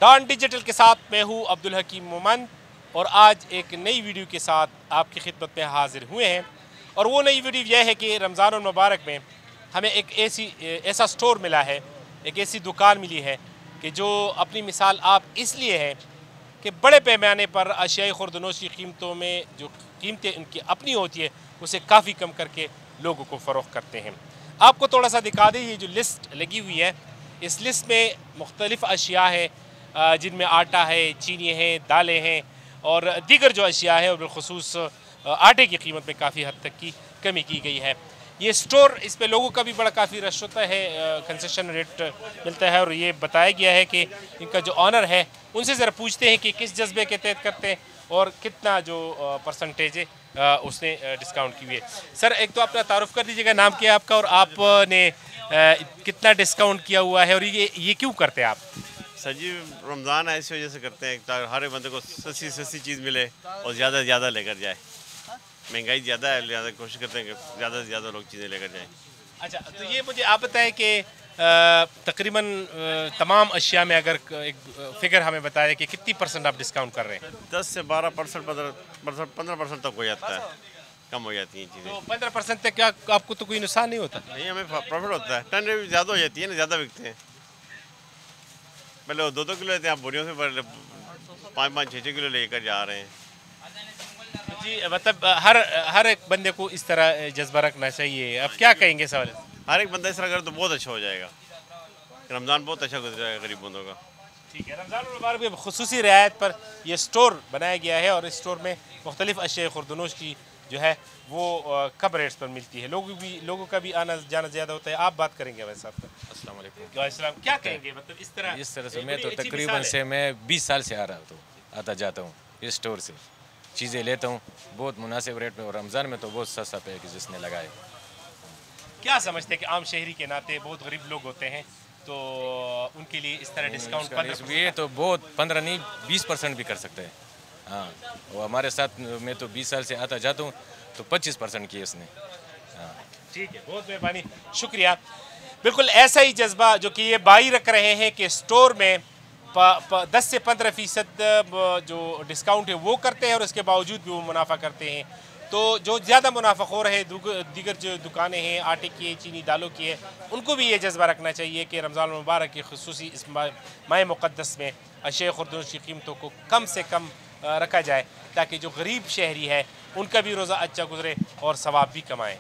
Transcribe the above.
Don digital के साथ मैं हूँ अब्दुल हकीम मोमन और आज एक नई वीडियो के साथ आपकी खिदमत में हाजिर हुए हैं। और वो नई वीडियो यह है कि रमज़ानुल मुबारक में हमें एक ऐसा स्टोर मिला है, एक ऐसी दुकान मिली है कि जो अपनी मिसाल आप इसलिए है कि बड़े पैमाने पर अशियाई खुर्दनोश की कीमतों में जो कीमतें उनकी अपनी होती है उसे काफ़ी कम करके लोगों को फ़रोख्त करते हैं। आपको थोड़ा सा दिखा दें, ये जो लिस्ट लगी हुई है इस लिस्ट में मुख्तलिफ़ अशिया है जिनमें आटा है, चीनी है, दालें हैं और दीगर जो अशिया है और बिलखुसूस आटे की कीमत में काफ़ी हद तक की कमी की गई है। ये स्टोर, इस पे लोगों का भी बड़ा काफ़ी रश होता है, कंसेशन रेट मिलता है और ये बताया गया है कि इनका जो ऑनर है उनसे ज़रा पूछते हैं कि किस जज्बे के तहत करते हैं और कितना जो परसेंटेज है उसने डिस्काउंट की हुई है। सर एक तो अपना तारुफ कर दीजिएगा, नाम क्या है आपका और आपने कितना डिस्काउंट किया हुआ है और ये क्यों करते हैं आप? सर जी, रमज़ान है, इस वजह से करते हैं ताकि हर बंदे को सस्ती चीज़ मिले और ज़्यादा से ज़्यादा लेकर जाए। महंगाई ज़्यादा है, ज़्यादा कोशिश करते हैं कि ज़्यादा से ज़्यादा लोग चीज़ें लेकर जाएँ। अच्छा, तो ये मुझे आप बताएं कि तकरीबन तमाम अशिया में अगर एक फ़िगर हमें बताएं कि कितनी % आप डिस्काउंट कर रहे हैं? 10 से 12%, 15% तक हो जाता है, कम हो जाती हैं चीज़ें। तो 15% तक क्या आपको तो कोई नुकसान नहीं होता? नहीं, हमें प्रॉफिट होता है। टन भी ज़्यादा हो जाती है ना, ज़्यादा बिकते हैं। पहले वो 2-2 किलो लेते हैं, आप बोरियों से 5-5, 6-6 किलो लेकर जा रहे हैं। जी, मतलब हर एक बंदे को इस तरह जज्बा रखना चाहिए। अब क्या कहेंगे सवाल? हर एक बंदा इस तरह करे तो बहुत अच्छा हो जाएगा। रमज़ान बहुत अच्छा गुजर जाएगा गरीब बंदों का। ठीक है, रमज़ान मुबारक में खुसूसी रियायत पर यह स्टोर बनाया गया है और इस स्टोर में मुख्तलिफ़ अशिया खुर्दनोश की जो है वो कम रेट्स पर मिलती है। लोगों का भी आना जाना ज़्यादा होता है। आप बात करेंगे वैसे आपका? अस्सलाम वालेकुम। क्या कहेंगे, मतलब इस तरह से मैं तो तकरीबन से मैं 20 साल से आता जाता हूँ इस स्टोर से चीज़ें लेता हूँ बहुत मुनासिब रेट में और रमज़ान में तो बहुत सस्ता पैकेज जिसने लगाए। क्या समझते हैं कि आम शहरी के नाते बहुत गरीब लोग होते हैं तो उनके लिए इस तरह डिस्काउंट ये तो बहुत 15 नहीं 20% भी कर सकते हैं। हाँ, वो हमारे साथ मैं तो 20 साल से आता जाता हूँ तो 25% किए इसने। हाँ ठीक है, बहुत मेहरबानी, शुक्रिया। बिल्कुल ऐसा ही जज्बा जो कि ये भाई रख रहे हैं कि स्टोर में 10 से 15% जो डिस्काउंट है वो करते हैं और इसके बावजूद भी वो मुनाफा करते हैं। तो जो ज़्यादा मुनाफाखोर है दीगर जो दुकानें हैं आटे की है, चीनी दालों की है, उनको भी ये जज्बा रखना चाहिए कि रमज़ान मुबारक की खुसूसी इस माह मुक़द्दस में अशिया खुर्दनोश की कीमतों को कम से कम रखा जाए ताकि जो गरीब शहरी है उनका भी रोज़ा अच्छा गुजरे और सवाब भी कमाएँ।